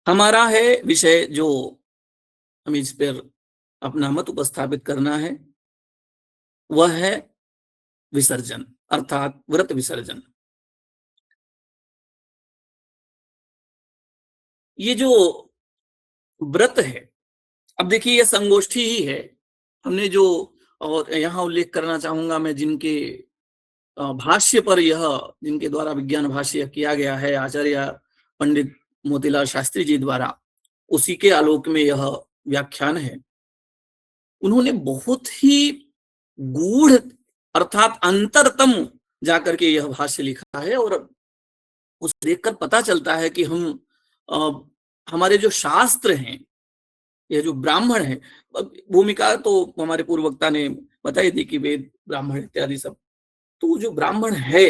हमारा है विषय जो हमें इस पर अपना मत उपस्थापित करना है, वह है विसर्जन, अर्थात व्रत विसर्जन। ये जो व्रत है, अब देखिए ये संगोष्ठी ही है। हमने जो, और यहाँ उल्लेख करना चाहूंगा मैं, जिनके भाष्य पर यह, जिनके द्वारा विज्ञान भाष्य किया गया है आचार्य पंडित मोतीलाल शास्त्री जी द्वारा, उसी के आलोक में यह व्याख्यान है। उन्होंने बहुत ही गूढ़ अर्थात अंतरतम जाकर के यह भाष्य लिखा है, और उसे देखकर पता चलता है कि हम अ, हमारे जो शास्त्र हैं, ये जो ब्राह्मण है, भूमिका तो हमारे पूर्ववक्ता ने बताई थी कि वेद ब्राह्मण इत्यादि सब, तो जो ब्राह्मण है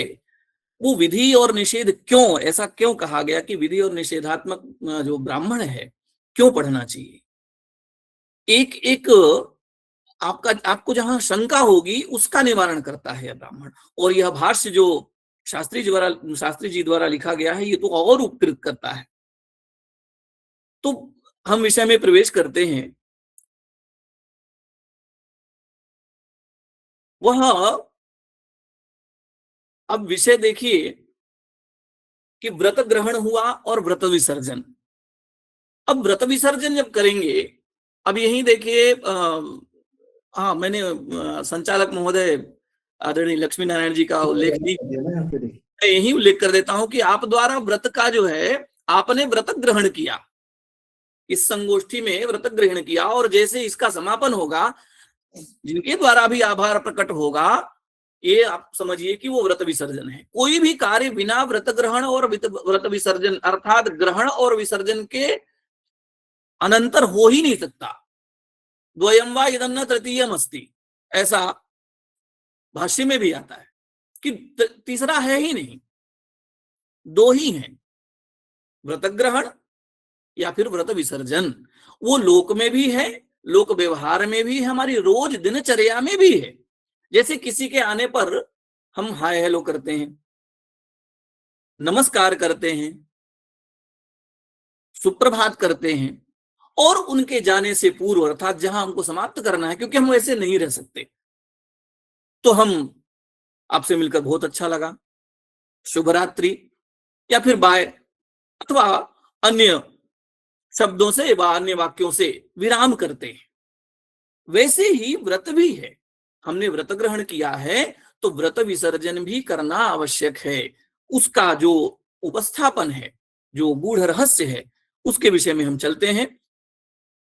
वो विधि और निषेध, क्यों ऐसा क्यों कहा गया कि विधि और निषेधात्मक जो ब्राह्मण है क्यों पढ़ना चाहिए, एक एक आपको जहां शंका होगी उसका निवारण करता है ब्राह्मण। और यह भाष्य जो शास्त्री जी द्वारा लिखा गया है, ये तो और उपकृत करता है। तो हम विषय में प्रवेश करते हैं। वह, अब विषय देखिए कि व्रत ग्रहण हुआ और व्रत विसर्जन। अब व्रत विसर्जन जब करेंगे, अब यही देखिए, हाँ मैंने संचालक महोदय आदरणीय लक्ष्मी नारायण जी का उल्लेख नहीं, मैं यही उल्लेख कर देता हूं कि आप द्वारा व्रत का जो है, आपने व्रत ग्रहण किया, इस संगोष्ठी में व्रत ग्रहण किया, और जैसे इसका समापन होगा, जिनके द्वारा भी आभार प्रकट होगा, ये आप समझिए कि वो व्रत विसर्जन है। कोई भी कार्य बिना व्रत ग्रहण और व्रत विसर्जन अर्थात ग्रहण और विसर्जन के अनंतर हो ही नहीं सकता। द्वयम वा इदं न तृतीयम अस्ति, ऐसा भाष्य में भी आता है कि तीसरा है ही नहीं, दो ही हैं, व्रत ग्रहण या फिर व्रत विसर्जन। वो लोक में भी है, लोक व्यवहार में भी है, हमारी रोज दिनचर्या में भी है। जैसे किसी के आने पर हम हाय हेलो करते हैं, नमस्कार करते हैं, सुप्रभात करते हैं, और उनके जाने से पूर्व अर्थात जहां हमको समाप्त करना है, क्योंकि हम वैसे नहीं रह सकते, तो हम आपसे मिलकर बहुत अच्छा लगा, शुभ रात्रि, या फिर बाय, अथवा अन्य शब्दों से व अन्य वाक्यों से विराम करते हैं। वैसे ही व्रत भी है, हमने व्रत ग्रहण किया है तो व्रत विसर्जन भी करना आवश्यक है। उसका जो उपस्थापन है, जो गूढ़ रहस्य है, उसके विषय में हम चलते हैं।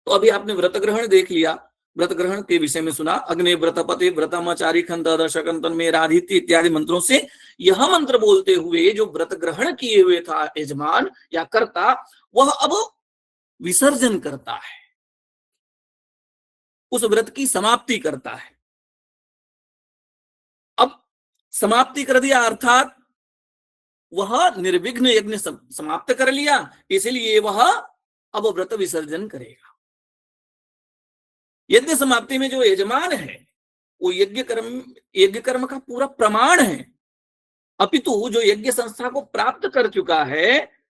तो अभी आपने व्रत ग्रहण देख लिया, व्रत ग्रहण के विषय में सुना, अग्नि व्रतपति व्रतमाचारी खंत दशकंतन में राधित्य इत्यादि मंत्रों से यह मंत्र बोलते हुए जो व्रत ग्रहण किए हुए था यजमान या कर्ता, वह अब विसर्जन करता है, उस व्रत की समाप्ति करता है। अब समाप्ति कर दिया अर्थात वह निर्विघ्न यज्ञ समाप्त कर लिया, इसलिए वह अब व्रत विसर्जन करेगा। यज्ञ समाप्ति में जो यजमान है वो यज्ञ कर्म का पूरा प्रमाण है, अपितु जो यज्ञ संस्था को प्राप्त कर चुका है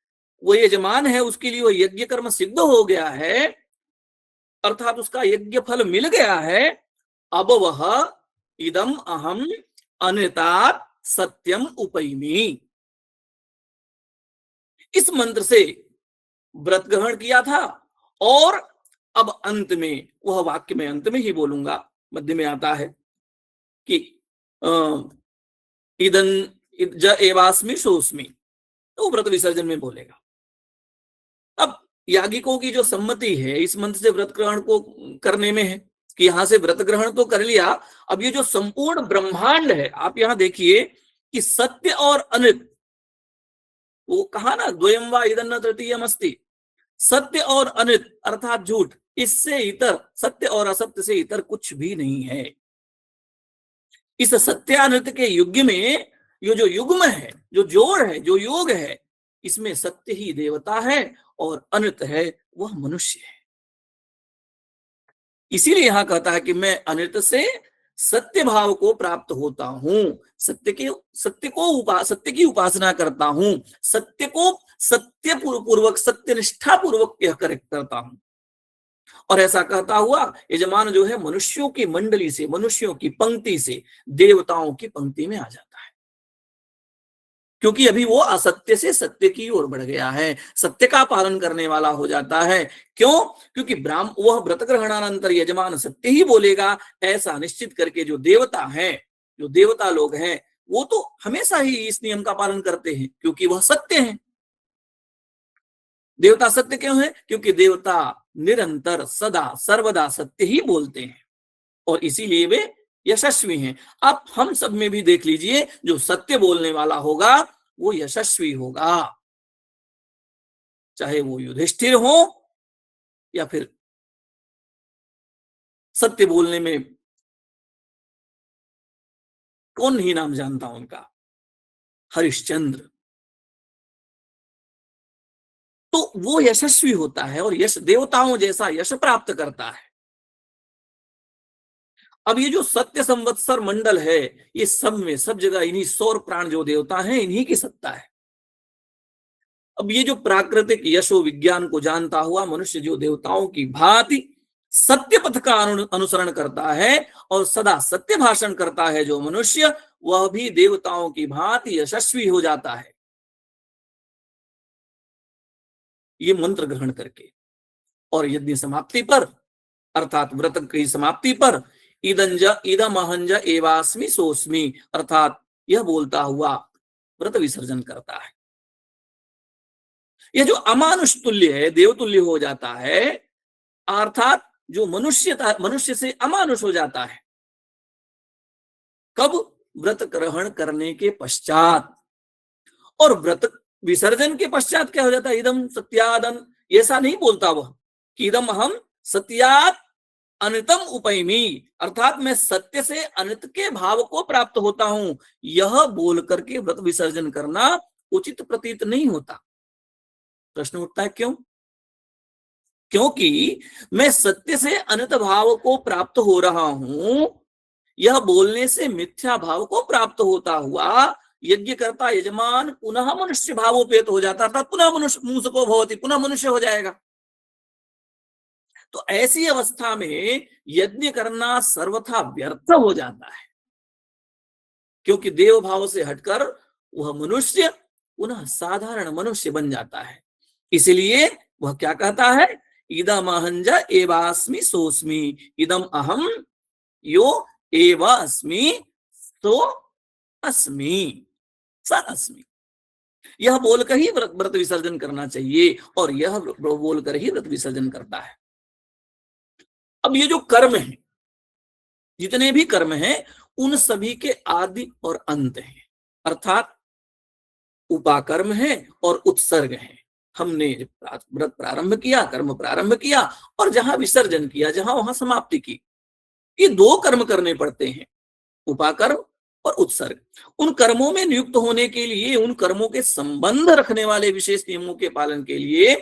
वो यजमान है, उसके लिए वो यज्ञ कर्म सिद्ध हो गया है, अर्थात उसका यज्ञ फल मिल गया है। अब वह इदम अहम अनृतात् सत्यम उपैमि, इस मंत्र से व्रत ग्रहण किया था, और अब अंत में वह वाक्य में अंत में ही बोलूंगा, मध्य में आता है कि इदं ज एवास्मि सोस्मि, तो व्रत विसर्जन में बोलेगा। अब यागिकों की जो सम्मति है इस मंत्र से व्रत ग्रहण को करने में है कि यहां से व्रत ग्रहण तो कर लिया, अब ये जो संपूर्ण ब्रह्मांड है, आप यहां देखिए कि सत्य और अनृत, वो कहा ना द्वयम वा इदं न तृतीयम अस्ति, सत्य और अनृत अर्थात झूठ, इससे इतर, सत्य और असत्य से इतर कुछ भी नहीं है। इस सत्यानृत के युग में ये जो युग्म है, जो जोड़ है, जो योग है, इसमें सत्य ही देवता है और अनृत है वह मनुष्य है। इसीलिए यहां कहता है कि मैं अनृत से सत्य भाव को प्राप्त होता हूं, सत्य की उपासना करता हूं, सत्य को सत्य पूर्वक, सत्यनिष्ठा पूर्वक यह करता हूं। और ऐसा कहता हुआ यजमान जो है मनुष्यों की मंडली से, मनुष्यों की पंक्ति से देवताओं की पंक्ति में आ जाता है, क्योंकि अभी वो असत्य से सत्य की ओर बढ़ गया है, सत्य का पालन करने वाला हो जाता है। क्यों? क्योंकि ब्राह्मण वह व्रत ग्रहणानंतर यजमान सत्य ही बोलेगा, ऐसा निश्चित करके जो देवता है, जो देवता लोग हैं, वो तो हमेशा ही इस नियम का पालन करते हैं, क्योंकि वह सत्य है। देवता सत्य क्यों है? क्योंकि देवता निरंतर सदा सर्वदा सत्य ही बोलते हैं, और इसीलिए वे यशस्वी हैं। अब हम सब में भी देख लीजिए, जो सत्य बोलने वाला होगा वो यशस्वी होगा, चाहे वो युधिष्ठिर हो या फिर सत्य बोलने में कौन ही नाम जानता उनका, हरिश्चंद्र। तो वो यशस्वी होता है और यश देवताओं जैसा यश प्राप्त करता है। अब ये जो सत्य संवत्सर मंडल है, ये सब में सब जगह इन्हीं सौर प्राण जो देवता हैं, इन्हीं की सत्ता है। अब ये जो प्राकृतिक यशो विज्ञान को जानता हुआ मनुष्य जो देवताओं की भांति सत्य पथ का अनुसरण करता है और सदा सत्य भाषण करता है जो मनुष्य, वह भी देवताओं की भांति यशस्वी हो जाता है, ये मंत्र ग्रहण करके। और यज्ञ समाप्ति पर, अर्थात व्रत की समाप्ति पर, इदम अहंज एवास्मि सोस्मि, अर्थात यह बोलता हुआ व्रत विसर्जन करता है। यह जो अमानुष तुल्य है, देवतुल्य हो जाता है, अर्थात जो मनुष्य से अमानुष हो जाता है। कब? व्रत ग्रहण करने के पश्चात। और व्रत विसर्जन के पश्चात क्या हो जाता है? इदम सत्यादन, ऐसा नहीं बोलता वह कि इदम हम सत्यात अनितम उपैमी, अर्थात मैं सत्य से अनित के भाव को प्राप्त होता हूं, यह बोल करके व्रत विसर्जन करना उचित प्रतीत नहीं होता। प्रश्न उठता है क्यों? क्योंकि मैं सत्य से अनित भाव को प्राप्त हो रहा हूं, यह बोलने से मिथ्या भाव को प्राप्त होता हुआ यज्ञ करता यजमान पुनः मनुष्य भावोपेत हो जाता, अर्थात पुनः मनुष्य मूसको भवति, पुनः मनुष्य हो जाएगा। तो ऐसी अवस्था में यज्ञ करना सर्वथा व्यर्थ हो जाता है, क्योंकि देव भाव से हटकर वह मनुष्य पुनः साधारण मनुष्य बन जाता है। इसलिए वह क्या कहता है? इदम अहंज एवास्मि सोस्मि, इदम अहम यो एवा अस्मि तो अस्मि स अस्मि। यह बोलकर ही व्रत विसर्जन करना चाहिए, और यह बोलकर ही व्रत विसर्जन करता है। अब ये जो कर्म है, जितने भी कर्म हैं, उन सभी के आदि और अंत हैं, अर्थात उपाकर्म है और उत्सर्ग है। हमने व्रत प्रारंभ किया, कर्म प्रारंभ किया, और जहां विसर्जन किया, जहां वहां समाप्ति की। ये दो कर्म करने पड़ते हैं, उपाकर्म और उत्सर्ग। उन कर्मों में नियुक्त होने के लिए, उन कर्मों के संबंध रखने वाले विशेष नियमों के पालन के लिए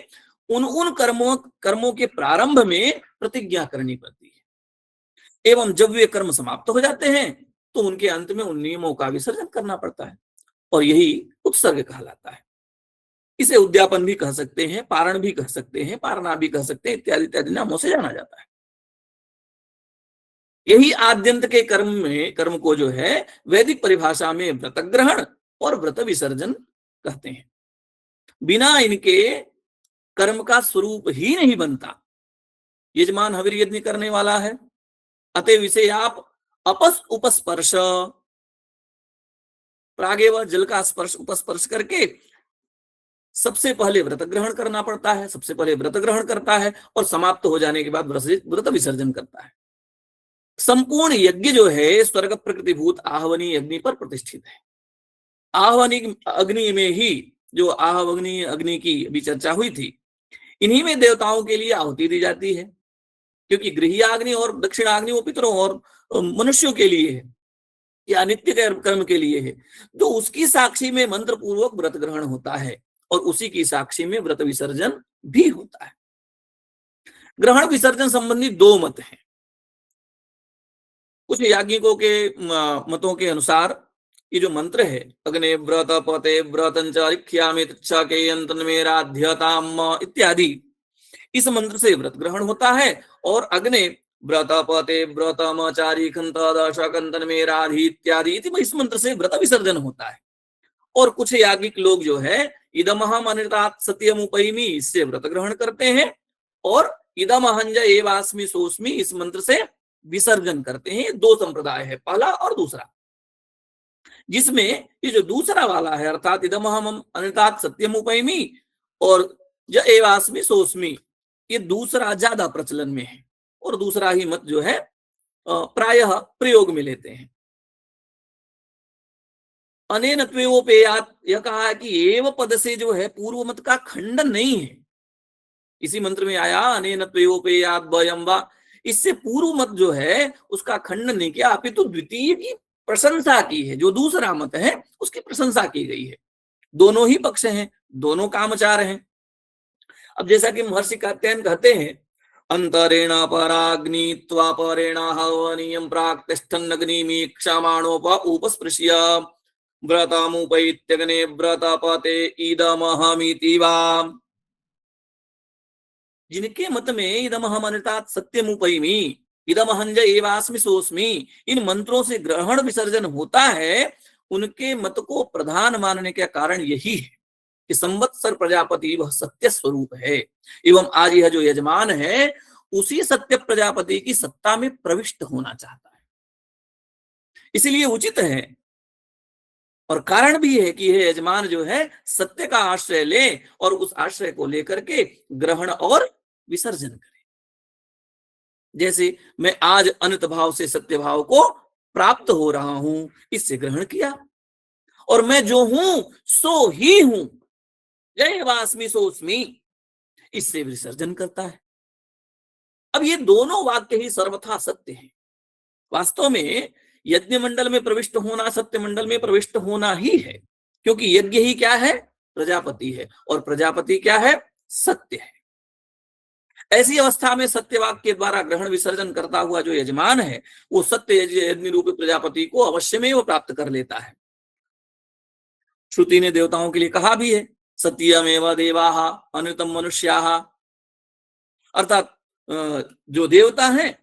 उन उन कर्मों के प्रारंभ में प्रतिज्ञा करनी पड़ती है, एवं जब वे कर्म समाप्त हो जाते हैं तो उनके अंत में उन नियमों का विसर्जन करना पड़ता है, और यही उत्सर्ग कहलाता है। इसे उद्यापन भी कह सकते हैं, पारण भी कह सकते हैं, पारणा भी कह सकते हैं, इत्यादि इत्यादि नामों से जाना जाता है। यही आद्यंत के कर्म को जो है वैदिक परिभाषा में व्रत ग्रहण और व्रत विसर्जन कहते हैं। बिना इनके कर्म का स्वरूप ही नहीं बनता। यजमान हविर यज्ञ करने वाला है, अतएव इसे आप उपस्पर्श, प्रागेव जल का स्पर्श उपस्पर्श करके सबसे पहले व्रत ग्रहण करना पड़ता है, सबसे पहले व्रत ग्रहण करता है, और समाप्त हो जाने के बाद व्रत विसर्जन करता है। संपूर्ण यज्ञ जो है स्वर्ग प्रकृतिभूत आहवनी अग्नि पर प्रतिष्ठित है। आहवनी अग्नि में ही, जो आहवनी अग्नि की भी चर्चा हुई थी, इन्हीं में देवताओं के लिए आहुति दी जाती है, क्योंकि गृहियाग्नि और दक्षिणाग्नि वो पितरों और मनुष्यों के लिए है, या नित्य कर्म के लिए है। तो उसकी साक्षी में मंत्र पूर्वक व्रत ग्रहण होता है, और उसी की साक्षी में व्रत विसर्जन भी होता है। ग्रहण विसर्जन संबंधी दो मत हैं। कुछ याज्ञिकों के मतों के अनुसार ये जो मंत्र है, अग्ने व्रत पते व्रतंचारिख्यामि तन्मेराध्यताम इत्यादि, इस मंत्र से व्रत ग्रहण होता है। और अग्ने व्रत पते व्रतमाचारी खंतन में राधि इत्यादि, इस मंत्र से व्रत विसर्जन होता है। और कुछ याज्ञिक लोग जो है इदमहम अनिर्तात सत्यमुपैमि, इससे व्रत ग्रहण करते हैं। और इदमहंज एवास्मि सोस्मि, इस मंत्र से विसर्जन करते हैं। दो संप्रदाय है, पहला और दूसरा। जिसमें ये जो दूसरा वाला है, अर्थात इदमहम अनिर्तात सत्यमुपैमि और ज एवास्मि सोस्मि, ये दूसरा ज्यादा प्रचलन में है और दूसरा ही मत जो है प्रायः प्रयोग में लेते हैं। अनेन त्वेवोपेयात्, यह कहा है कि एव पद से जो है पूर्व मत का खंडन नहीं है। इसी मंत्र में आया अनेन त्वेवोपेयात् वयं वा, इससे पूर्व मत जो है उसका खंडन नहीं किया, अपितु द्वितीय की प्रशंसा की है। जो दूसरा मत है उसकी प्रशंसा की गई है। दोनों ही पक्ष हैं, दोनों कामचार हैं। अब जैसा कि महर्षि कात्यायन कहते हैं, अंतरेण पराग्नि त्वापरेण हवनीयं प्राक् तिष्ठन्नग्निमीक्षमाणोप उपस्पृश्य व्रतमुपैत्यग्ने व्रतपते इदमहमिति वा। जिनके मत में इदमहम अनिर्तात सत्यमुपैमि इदमहंज एवास्मि सोस्मि, इन मंत्रों से ग्रहण विसर्जन होता है, उनके मत को प्रधान मानने का कारण यही है कि संवत्सर प्रजापति वह सत्य स्वरूप है एवं आज यह जो यजमान है उसी सत्य प्रजापति की सत्ता में प्रविष्ट होना चाहता है। इसीलिए उचित है और कारण भी है कि यह यजमान जो है सत्य का आश्रय ले और उस आश्रय को लेकर के ग्रहण और विसर्जन करे। जैसे मैं आज अनंत भाव से सत्य भाव को प्राप्त हो रहा हूं, इससे ग्रहण किया, और मैं जो हूं सो ही हूं, जय वास्मि सोस्मि, इससे विसर्जन करता है। अब ये दोनों वाक्य ही सर्वथा सत्य हैं। वास्तव में यज्ञ मंडल में प्रविष्ट होना सत्य मंडल में प्रविष्ट होना ही है, क्योंकि यज्ञ ही क्या है, प्रजापति है, और प्रजापति क्या है, सत्य है। ऐसी अवस्था में सत्यवाक के द्वारा ग्रहण विसर्जन करता हुआ जो यजमान है वो सत्य यज्ञ रूपी प्रजापति को अवश्य में वो प्राप्त कर लेता है। श्रुति ने देवताओं के लिए कहा भी है, सत्यमेव देवाः अनुतम मनुष्याः, अर्थात जो देवता है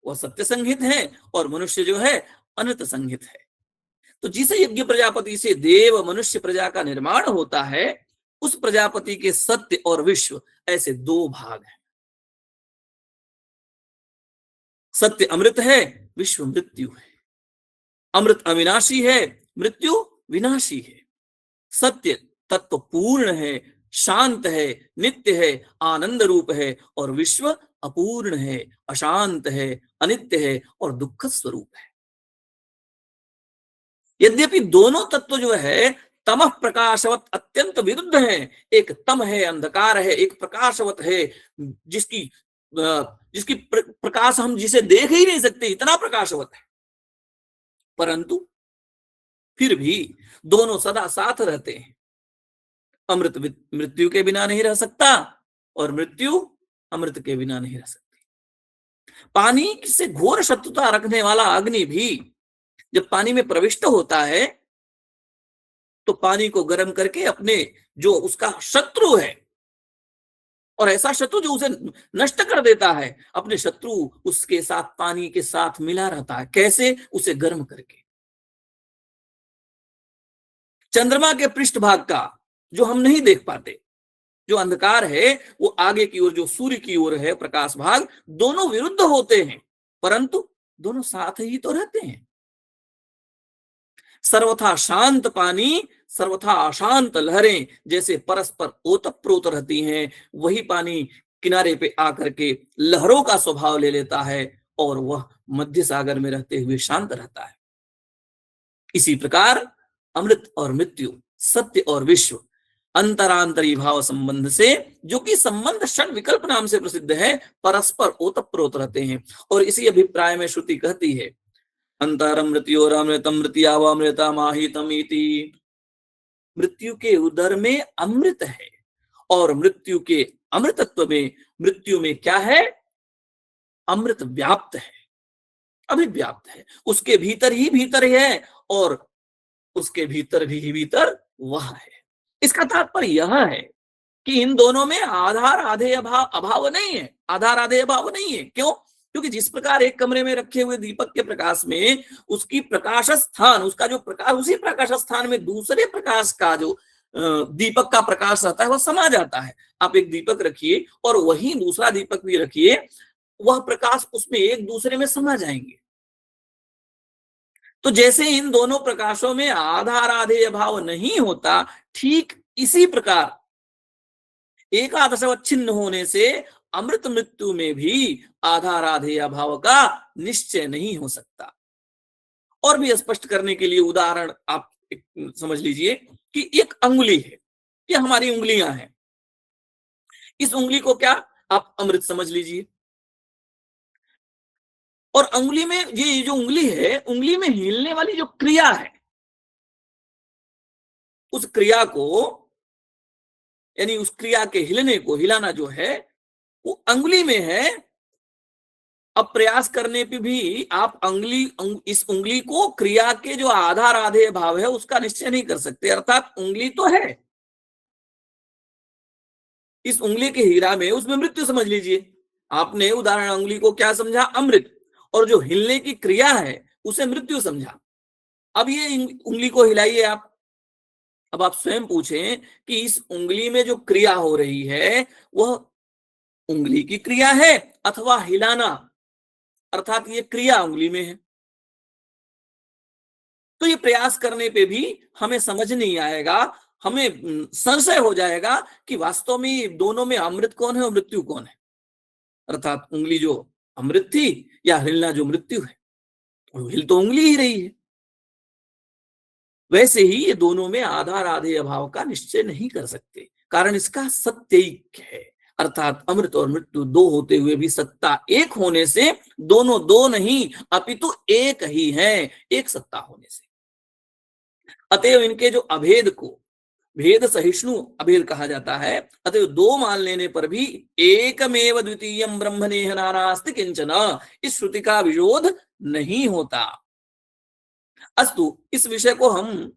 वह सत्य संहित है और मनुष्य जो है अनंत संहित है। तो जिस यज्ञ प्रजापति से देव मनुष्य प्रजा का निर्माण होता है, उस प्रजापति के सत्य और विश्व ऐसे दो भाग हैं। सत्य अमृत है, विश्व मृत्यु है। अमृत अविनाशी है, मृत्यु विनाशी है। सत्य तत्व पूर्ण है, शांत है, नित्य है, आनंद रूप है, और विश्व अपूर्ण है, अशांत है, अनित्य है और दुख स्वरूप है। यद्यपि दोनों तत्व जो है तमः प्रकाशवत अत्यंत विरुद्ध है। एक तम है, अंधकार है, एक प्रकाशवत है, जिसकी जिसकी प्रकाश हम जिसे देख ही नहीं सकते, इतना प्रकाशवत है, परंतु फिर भी दोनों सदा साथ रहते हैं। अमृत मृत्यु के बिना नहीं रह सकता और मृत्यु अमृत के बिना नहीं रह सकती। पानी से घोर शत्रुता रखने वाला अग्नि भी जब पानी में प्रविष्ट होता है तो पानी को गर्म करके अपने जो उसका शत्रु है, और ऐसा शत्रु जो उसे नष्ट कर देता है, अपने शत्रु उसके साथ पानी के साथ मिला रहता है। कैसे? उसे गर्म करके। चंद्रमा के पृष्ठभाग का जो हम नहीं देख पाते, जो अंधकार है, वो आगे की ओर जो सूर्य की ओर है प्रकाश भाग, दोनों विरुद्ध होते हैं परंतु दोनों साथ ही तो रहते हैं। सर्वथा शांत पानी, सर्वथा अशांत लहरें जैसे परस्पर ओतप्रोत रहती हैं, वही पानी किनारे पे आकर के लहरों का स्वभाव ले लेता है और वह मध्य सागर में रहते हुए शांत रहता है। इसी प्रकार अमृत और मृत्यु, सत्य और विश्व अंतरांतरी भाव संबंध से, जो कि संबंध षड विकल्प नाम से प्रसिद्ध है, परस्पर ओतप्रोत रहते हैं। और इसी अभिप्राय में श्रुति कहती है, अंतरमृत्योरमृतम मृत्यावमृतमाहितमिति। मृत्यु के उदर में अमृत है और मृत्यु के अमृतत्व में, मृत्यु में क्या है, अमृत व्याप्त है, अभिव्याप्त है, उसके भीतर ही है। और उसके भीतर भी भीतर वह है। इसका तात्पर्य यह है कि इन दोनों में आधार आधेय अभाव अभाव नहीं है, आधार आधेय अभाव नहीं है। क्यों? क्योंकि जिस प्रकार एक कमरे में रखे हुए दीपक के प्रकाश में उसकी प्रकाश स्थान, उसका जो प्रकाश, उसी प्रकाश स्थान में दूसरे प्रकाश का जो दीपक का प्रकाश रहता है वह समा जाता है। आप एक दीपक रखिए और वही दूसरा दीपक भी रखिए, वह प्रकाश उसमें एक दूसरे में समा जाएंगे। तो जैसे इन दोनों प्रकाशों में आधार आधेय भाव नहीं होता, ठीक इसी प्रकार एकादशवच्छिन्न होने से अमृत मृत्यु में भी आधार आधेय भाव का निश्चय नहीं हो सकता। और भी स्पष्ट करने के लिए उदाहरण आप समझ लीजिए कि एक अंगुली है, ये हमारी उंगलियां हैं। इस उंगली को क्या आप अमृत समझ लीजिए, और अंगुली में ये जो उंगली है, उंगली में हिलने वाली जो क्रिया है, उस क्रिया को, यानी उस क्रिया के हिलने को, हिलाना जो है वो अंगुली में है। अब प्रयास करने पे भी आप इस उंगली को क्रिया के जो आधार आधेय भाव है उसका निश्चय नहीं कर सकते, अर्थात उंगली तो है, इस उंगली के हीरा में, उसमें मृत्यु समझ लीजिए। आपने उदाहरण उंगली को क्या समझा? अमृत, और जो हिलने की क्रिया है उसे मृत्यु समझा। अब ये उंगली को हिलाइए आप, अब आप स्वयं पूछें कि इस उंगली में जो क्रिया हो रही है वह उंगली की क्रिया है अथवा हिलाना, अर्थात ये क्रिया उंगली में है। तो ये प्रयास करने पे भी हमें समझ नहीं आएगा, हमें संशय हो जाएगा कि वास्तव में दोनों में अमृत कौन है और मृत्यु कौन है, अर्थात उंगली जो अमृत थी या हिलना जो मृत्यु है। तो हिल तो उंगली ही रही है। वैसे ही ये दोनों में आधार आधेय अभाव का निश्चय नहीं कर सकते, कारण इसका सत्य है, अर्थात अमृत और मृत्यु दो होते हुए भी सत्ता एक होने से दोनों दो नहीं अपितु एक ही है, एक सत्ता होने से। अतएव इनके जो अभेद को भेद सहिष्णु अभेद कहा जाता है, अतएव दो मान लेने पर भी एकमेव द्वितीयम ब्रह्मनेह नानास्ति किंचन, इस श्रुति का विरोध नहीं होता। अस्तु, इस विषय को हम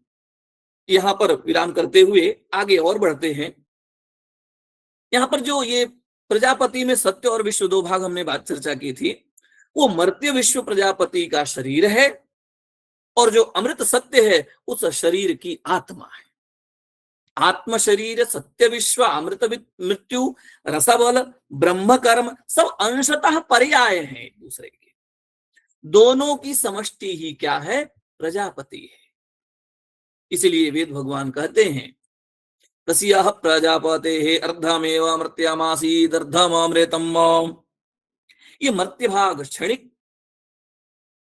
यहां पर विराम करते हुए आगे और बढ़ते हैं। यहां पर जो ये प्रजापति में सत्य और विश्व दो भाग हमने बात चर्चा की थी, वो मर्त्य विश्व प्रजापति का शरीर है और जो अमृत सत्य है उस शरीर की आत्मा है। आत्म शरीर सत्य विश्व अमृत मृत्यु रसबल ब्रह्म कर्म सब अंशतः पर्याय हैं एक दूसरे के, दोनों की समष्टि ही क्या है? प्रजापति है। इसीलिए वेद भगवान कहते हैं तस्यः प्रजापतेः अर्धमेव मर्त्यमासीत् अर्धममृतम्। ये मर्त्य भाग क्षणिक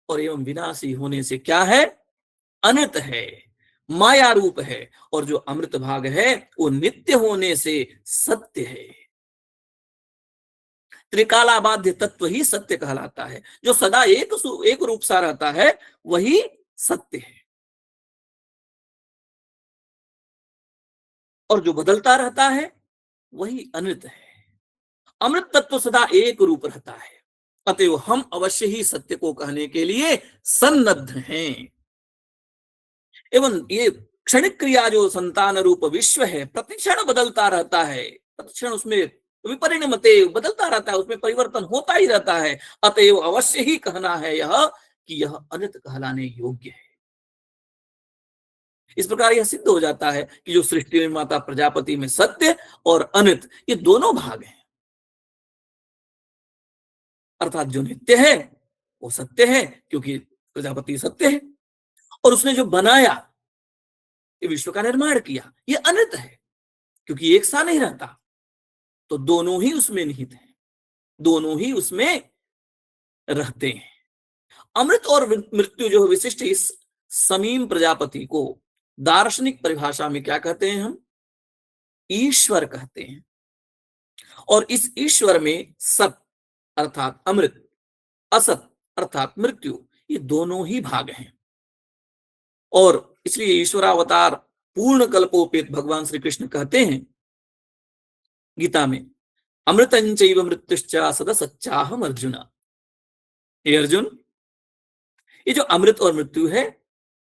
और एवं विनाशी होने से क्या है? अनित है, माया रूप है, और जो अमृत भाग है वो नित्य होने से सत्य है। त्रिकालाबाध्य तत्व ही सत्य कहलाता है, जो सदा एक रूप सा रहता है वही सत्य है, और जो बदलता रहता है वही अमृत है। अमृत तत्व सदा एक रूप रहता है, अतएव हम अवश्य ही सत्य को कहने के लिए सन्नद्ध हैं। एवं ये क्षणिक क्रिया जो संतान रूप विश्व है प्रतिक्षण बदलता रहता है, प्रतिक्षण उसमें विपरिणमते बदलता रहता है, उसमें परिवर्तन होता ही रहता है, अतएव अवश्य ही कहना है यह कि यह अनित कहलाने योग्य है। इस प्रकार यह सिद्ध हो जाता है कि जो सृष्टि निर्माता प्रजापति में सत्य और अनित ये दोनों भाग हैं, अर्थात जो नित्य है वो सत्य है क्योंकि प्रजापति सत्य है, और उसने जो बनाया, ये विश्व का निर्माण किया, ये अनित है क्योंकि एक सा नहीं रहता। तो दोनों ही उसमें निहित हैं, दोनों ही उसमें रहते हैं। अमृत और मृत्यु जो विशिष्ट इस समीम प्रजापति को दार्शनिक परिभाषा में क्या कहते हैं? हम ईश्वर कहते हैं। और इस ईश्वर में सत अर्थात अमृत, असत अर्थात मृत्यु, ये दोनों ही भाग हैं। और इसलिए ईश्वरावतार पूर्ण कल्पोपेत भगवान श्री कृष्ण कहते हैं गीता में, अमृतंचैव मृत्युश्च सदसच्चाहम अर्जुन। हे अर्जुन, ये जो अमृत और मृत्यु है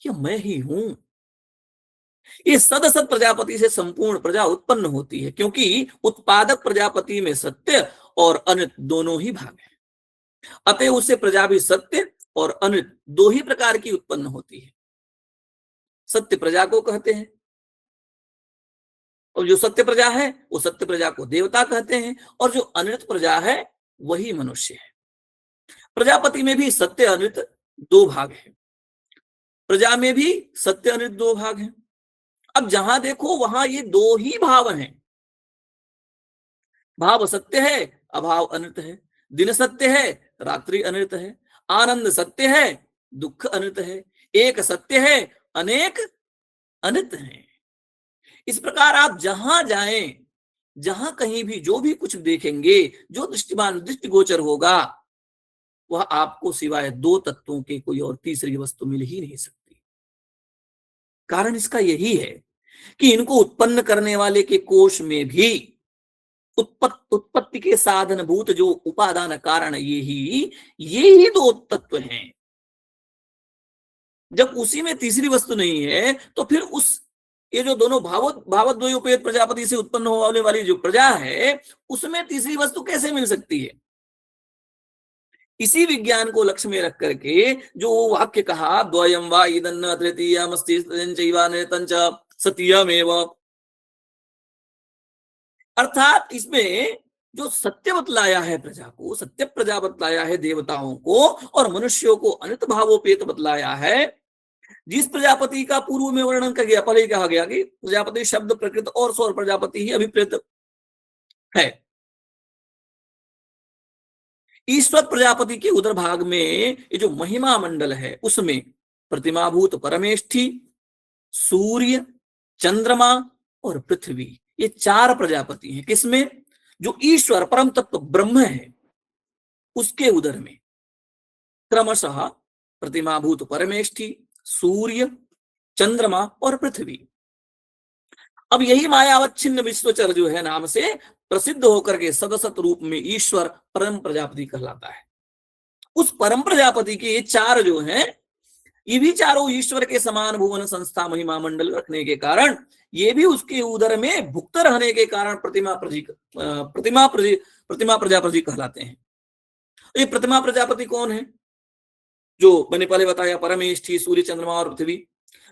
ये मैं ही हूं, ये सदसत प्रजापति से संपूर्ण प्रजा उत्पन्न होती है, क्योंकि उत्पादक प्रजापति में सत्य और अनित दोनों ही भाग हैं। अतः उससे प्रजा भी सत्य और अनित दो ही प्रकार की उत्पन्न होती है। सत्य प्रजा को कहते हैं, और जो सत्य प्रजा है वो सत्य प्रजा को देवता कहते हैं, और जो अनित प्रजा है वही मनुष्य है। प्रजापति में भी सत्य अनित दो भाग है, प्रजा में भी सत्य अनित दो भाग हैं। अब जहां देखो वहां ये दो ही भाव हैं। भाव सत्य है, अभाव अनित है। दिन सत्य है, रात्रि अनित है। आनंद सत्य है, दुख अनित है। एक सत्य है, अनेक अनित है। इस प्रकार आप जहां जाएं, जहां कहीं भी जो भी कुछ देखेंगे, जो दृष्टिमान दृष्टिगोचर होगा, वह आपको सिवाय दो तत्वों के कोई और तीसरी वस्तु मिल ही नहीं सकती। कारण इसका यही है कि इनको उत्पन्न करने वाले के कोश में भी उत्पत्ति के साधन भूत जो उपादान कारण ये ही दो तत्व हैं। जब उसी में तीसरी वस्तु नहीं है तो फिर उस ये जो दोनों भावद्वयोपेत प्रजापति से उत्पन्न होने वाली जो प्रजा है, उसमें तीसरी वस्तु कैसे मिल सकती है? इसी विज्ञान को लक्ष्य में रख करके जो वाक्य कहा, द्वयम वा इदन्न तृतीयमस्ति चैवानिरतं च सत्यमेव, अर्थात इसमें जो सत्य बतलाया है प्रजा को, सत्य प्रजा बतलाया है देवताओं को, और मनुष्यों को अनित भावोपेत बतलाया है। जिस प्रजापति का पूर्व में वर्णन कर गया, पहले ही कहा गया कि प्रजापति शब्द प्रकृत और सौर प्रजापति ही अभिप्रेत है। ईश्वर प्रजापति के उदर भाग में ये जो महिमा मंडल है उसमें प्रतिमाभूत परमेष्ठी, सूर्य, चंद्रमा और पृथ्वी, ये चार प्रजापति हैं। किसमें? जो ईश्वर परम तत्व ब्रह्म है उसके उदर में क्रमशः प्रतिमाभूत परमेष्ठी, सूर्य, चंद्रमा और पृथ्वी। अब यही मायावच्छिन्न विश्वचर जो है नाम से प्रसिद्ध होकर के सदसत रूप में ईश्वर परम प्रजापति कहलाता है। उस परम प्रजापति के ये चार जो हैं, ये भी चारों ईश्वर के समान भुवन संस्था महिमा मंडल रखने के कारण, ये भी उसके उदर में भुक्त रहने के कारण प्रतिमा प्रजापति कहलाते हैं। ये प्रतिमा प्रजापति कौन है? जो मैंने पहले बताया, परमेष्ठी, सूर्य, चंद्रमा और पृथ्वी।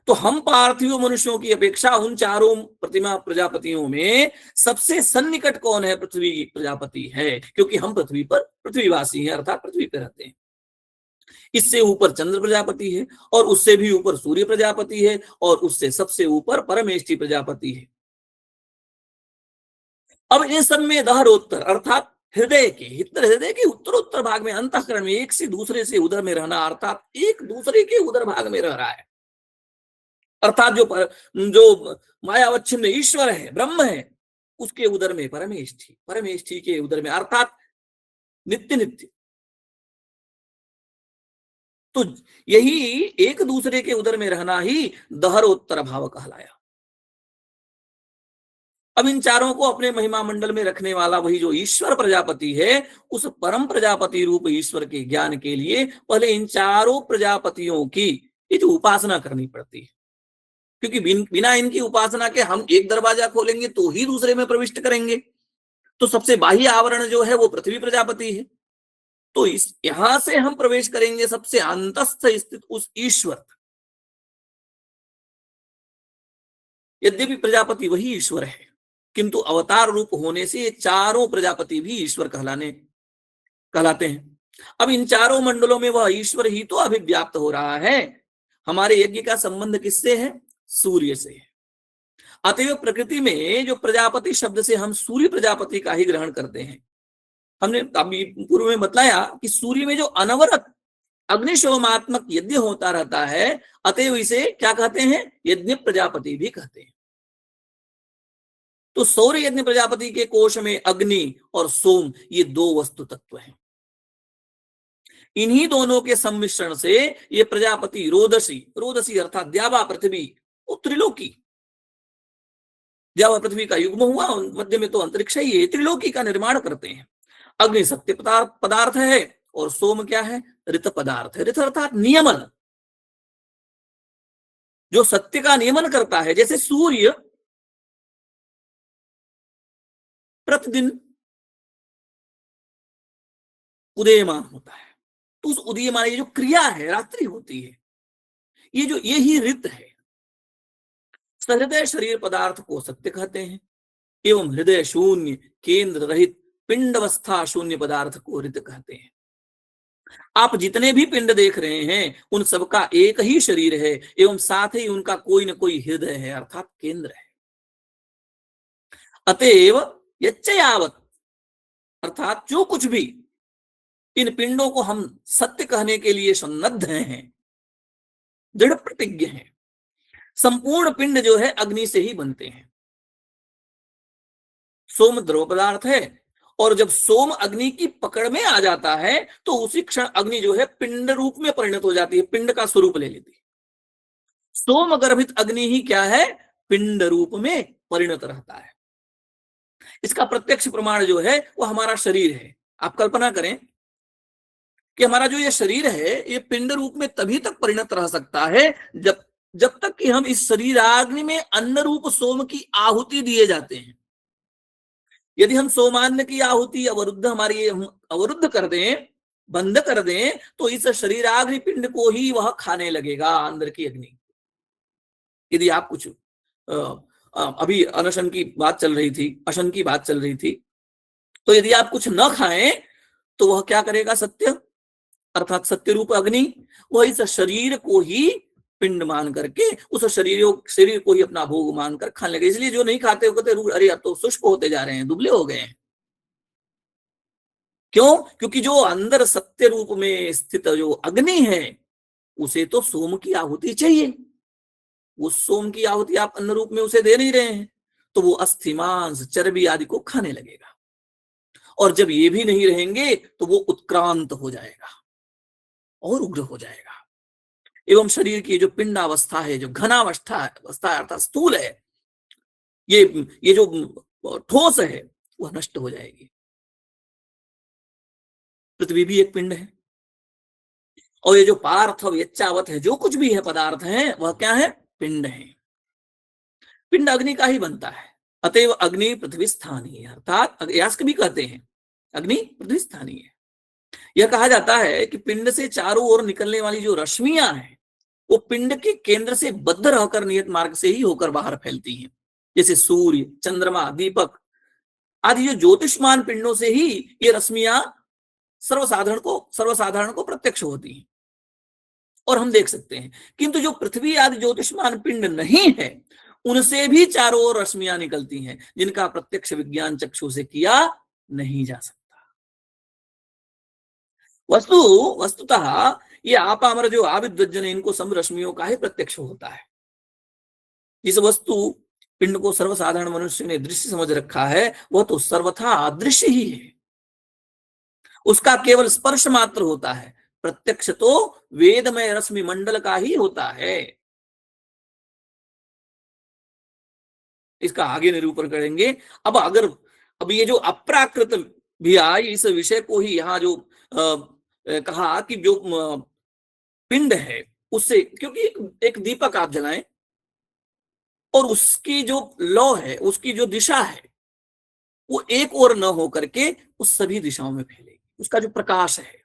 तो हम पार्थिव मनुष्यों की अपेक्षा उन चारों प्रतिमा प्रजापतियों में सबसे सन्निकट कौन है? पृथ्वी की प्रजापति है, क्योंकि हम पृथ्वी पर पृथ्वीवासी हैं, अर्थात पृथ्वी पर रहते हैं। इससे ऊपर चंद्र प्रजापति है, और उससे भी ऊपर सूर्य प्रजापति है, और उससे सबसे ऊपर परमेष्ठी प्रजापति है। अब इन सब में दहरोत्तर अर्थात हृदय के उत्तरोत्तर भाग में, अंतःकरण में एक से दूसरे से उदर में रहना, अर्थात एक दूसरे के उदर भाग में रह रहा है। अर्थात जो मायावच्छिन्न ईश्वर है, ब्रह्म है, उसके उदर में परमेष्ठी के उदर में अर्थात नित्य नित्य। तो यही एक दूसरे के उदर में रहना ही दहरोत्तर भाव कहलाया। अब इन चारों को अपने महिमा मंडल में रखने वाला वही जो ईश्वर प्रजापति है, उस परम प्रजापति रूप ईश्वर के ज्ञान के लिए पहले इन चारों प्रजापतियों की ये जो उपासना करनी पड़ती है, क्योंकि बिना इनकी उपासना के हम एक दरवाजा खोलेंगे तो ही दूसरे में प्रविष्ट करेंगे। तो सबसे बाह्य आवरण जो है वो पृथ्वी प्रजापति है, तो इस यहां से हम प्रवेश करेंगे सबसे अंतस्थ स्थित उस ईश्वर। यद्यपि प्रजापति वही ईश्वर है, किंतु अवतार रूप होने से ये चारों प्रजापति भी ईश्वर कहलाते हैं। अब इन चारों मंडलों में वह ईश्वर ही तो अभिव्याप्त हो रहा है। हमारे यज्ञ का संबंध किससे है? सूर्य से है। अतएव प्रकृति में जो प्रजापति शब्द से हम सूर्य प्रजापति का ही ग्रहण करते हैं। हमने अभी पूर्व में बताया कि सूर्य में जो अनवरत अग्निशोमात्मक यज्ञ होता रहता है, अतएव इसे क्या कहते हैं? यज्ञ प्रजापति भी कहते हैं। तो सौर यज्ञ प्रजापति के कोश में अग्नि और सोम ये दो वस्तु तत्व हैं। इन्हीं दोनों के सम्मिश्रण से ये प्रजापति रोदसी अर्थात द्यावा पृथ्वी, त्रिलोकी, द्यावा पृथ्वी का युग्म हुआ, मध्य में तो अंतरिक्ष ही है, त्रिलोकी का निर्माण करते हैं। अग्नि सत्य पदार्थ है, और सोम क्या है? ऋत पदार्थ है। ऋत अर्थात नियमन। जो सत्य का नियमन करता है, जैसे सूर्य प्रतिदिन उदयमान होता है, तो उस उदीयमान ये जो क्रिया है, रात्रि होती है, ये जो यही रित है। सहृदय शरीर पदार्थ को सत्य कहते हैं, एवं हृदय शून्य केंद्र रहित पिंडवस्था शून्य पदार्थ को ऋत कहते हैं। आप जितने भी पिंड देख रहे हैं, उन सबका एक ही शरीर है, एवं साथ ही उनका कोई न कोई हृदय है, अर्थात केंद्र है। अतएव यच्च यावत, अर्थात जो कुछ भी इन पिंडों को हम सत्य कहने के लिए सन्नद्ध हैं, दृढ़ प्रतिज्ञ हैं, संपूर्ण पिंड जो है अग्नि से ही बनते हैं। सोम द्रव पदार्थ है, और जब सोम अग्नि की पकड़ में आ जाता है, तो उसी क्षण अग्नि जो है पिंड रूप में परिणत हो जाती है, पिंड का स्वरूप ले लेती है। सोम गर्भित अग्नि ही क्या है, पिंड रूप में परिणत रहता है। इसका प्रत्यक्ष प्रमाण जो है वो हमारा शरीर है। आप कल्पना करें कि हमारा जो ये शरीर है, ये पिंड रूप में तभी तक परिणत रह सकता है जब जब तक कि हम इस शरीराग्नि में अन्न रूप सोम की आहुति दिए जाते हैं। यदि हम सोमान्न की आहुति अवरुद्ध हमारी हम अवरुद्ध कर दें, बंद कर दें, तो इस शरीराग्नि पिंड को ही वह खाने लगेगा, अंदर की अग्नि। यदि आप कुछ अभी अनशन की बात चल रही थी, अशन की बात चल रही थी, तो यदि आप कुछ न खाएं, तो वह क्या करेगा, सत्य अर्थात सत्य रूप अग्नि, वह इस शरीर को ही पिंड मान करके उस शरीर को ही अपना भोग मानकर खाने लगे। इसलिए जो नहीं खाते वो कहते अरे अब तो शुष्क होते जा रहे हैं, दुबले हो गए हैं। क्यों? क्योंकि जो अंदर सत्य रूप में स्थित जो अग्नि है, उसे तो सोम की आहुति चाहिए। उस सोम की आहुति आप अन्न रूप में उसे दे नहीं रहे हैं, तो वो अस्थि मांस चर्बी आदि को खाने लगेगा। और जब ये भी नहीं रहेंगे तो वो उत्क्रांत हो जाएगा और उग्र हो जाएगा। एवं शरीर की जो पिंडावस्था है, जो घनावस्था अर्थात स्थूल है, ये जो ठोस है, वह नष्ट हो जाएगी। पृथ्वी भी एक पिंड है, और ये जो पार्थ यच्चावत है, जो कुछ भी है पदार्थ है, वह क्या है, पिंड है। पिंड अग्नि का ही बनता है। अतएव अग्नि पृथ्वी स्थानीय, अर्थात यास्क भी कहते हैं अग्नि पृथ्वी स्थानीय है। यह कहा जाता है कि पिंड से चारों ओर निकलने वाली जो रश्मियां हैं, वो पिंड के केंद्र से बद्ध रहकर नियत मार्ग से ही होकर बाहर फैलती हैं। जैसे सूर्य, चंद्रमा, दीपक आदि जो ज्योतिषमान पिंडों से ही ये रश्मियां सर्वसाधारण को प्रत्यक्ष होती हैं और हम देख सकते हैं। किंतु जो पृथ्वी आदि ज्योतिषमान पिंड नहीं है, उनसे भी चारों ओर रश्मियां निकलती हैं, जिनका प्रत्यक्ष विज्ञान चक्षु से किया नहीं जा सकता। वस्तु वस्तुतः ये आपामर जो आविद्वज्जन है, इनको सब रश्मियों का ही प्रत्यक्ष होता है। जिस वस्तु पिंड को सर्वसाधारण मनुष्य ने दृश्य समझ रखा है, वह तो सर्वथा अदृश्य ही है, उसका केवल स्पर्श मात्र होता है। प्रत्यक्ष तो वेदमय रश्मि मंडल का ही होता है। इसका आगे निरूपण करेंगे। अब ये जो अप्राकृत भी आई, इस विषय को ही यहाँ जो कहा कि जो पिंड है, उससे, क्योंकि एक दीपक आप जलाएं और उसकी जो लौ है, उसकी जो दिशा है, वो एक ओर न हो करके उस सभी दिशाओं में फैलेगी। उसका जो प्रकाश है,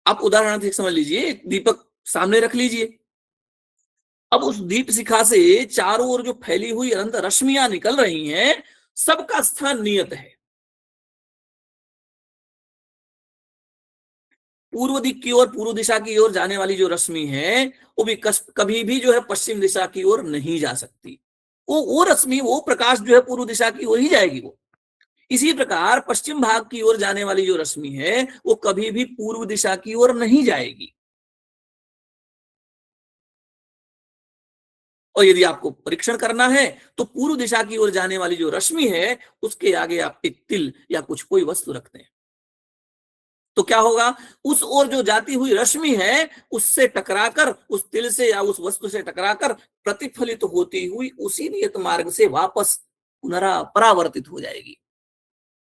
आप उदाहरण समझ लीजिए, एक दीपक सामने रख लीजिए। अब उस दीप शिखा से चारों ओर जो फैली हुई अनंत रश्मियां निकल रही हैं, सबका स्थान नियत है। पूर्व दिक की ओर, पूर्व दिशा की ओर जाने वाली जो रश्मि है, वो भी कभी भी जो है पश्चिम दिशा की ओर नहीं जा सकती। वो रश्मि, वो प्रकाश जो है पूर्व दिशा की ओर ही जाएगी। वो इसी प्रकार पश्चिम भाग की ओर जाने वाली जो रश्मि है, वो कभी भी पूर्व दिशा की ओर नहीं जाएगी। और यदि आपको परीक्षण करना है, तो पूर्व दिशा की ओर जाने वाली जो रश्मि है, उसके आगे आप एक तिल या कुछ कोई वस्तु रखते हैं, तो क्या होगा, उस ओर जो जाती हुई रश्मि है, उससे टकराकर, उस तिल से या उस वस्तु से टकराकर प्रतिफलित होती हुई उसी नियत मार्ग से वापस परावर्तित हो जाएगी,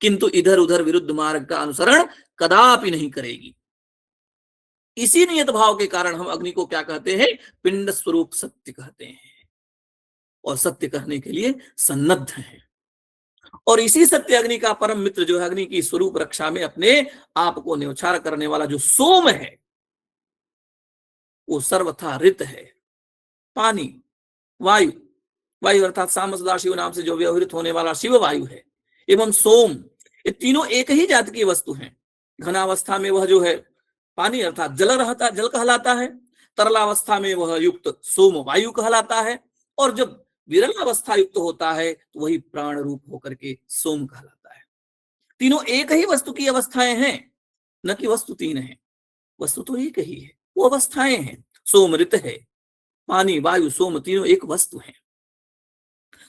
किंतु इधर उधर विरुद्ध मार्ग का अनुसरण कदापि नहीं करेगी। इसी नियत भाव के कारण हम अग्नि को क्या कहते हैं? पिंड स्वरूप सत्य कहते हैं, और सत्य कहने के लिए सन्नद्ध हैं। और इसी सत्य अग्नि का परम मित्र जो है, अग्नि की स्वरूप रक्षा में अपने आप को न्यौछावर करने वाला जो सोम है, वो सर्वथा ऋत है। पानी, वायु, वायु अर्थात साम सदाशिव नाम से जो व्यवहृत होने वाला शिव वायु है, एवं सोम, ये तीनों एक ही जाति की वस्तु हैं। घनावस्था में वह जो है पानी अर्थात जल रहता, जल कहलाता है। तरलावस्था में वह युक्त सोम वायु कहलाता है। और जब विरल अवस्था युक्त होता है तो वही प्राण रूप होकर के सोम कहलाता है। तीनों एक ही वस्तु की अवस्थाएं हैं, न कि वस्तु तीन है। वस्तु तो एक ही है, वो अवस्थाएं हैं। सोम ऋत है, पानी वायु सोम तीनों एक वस्तु है।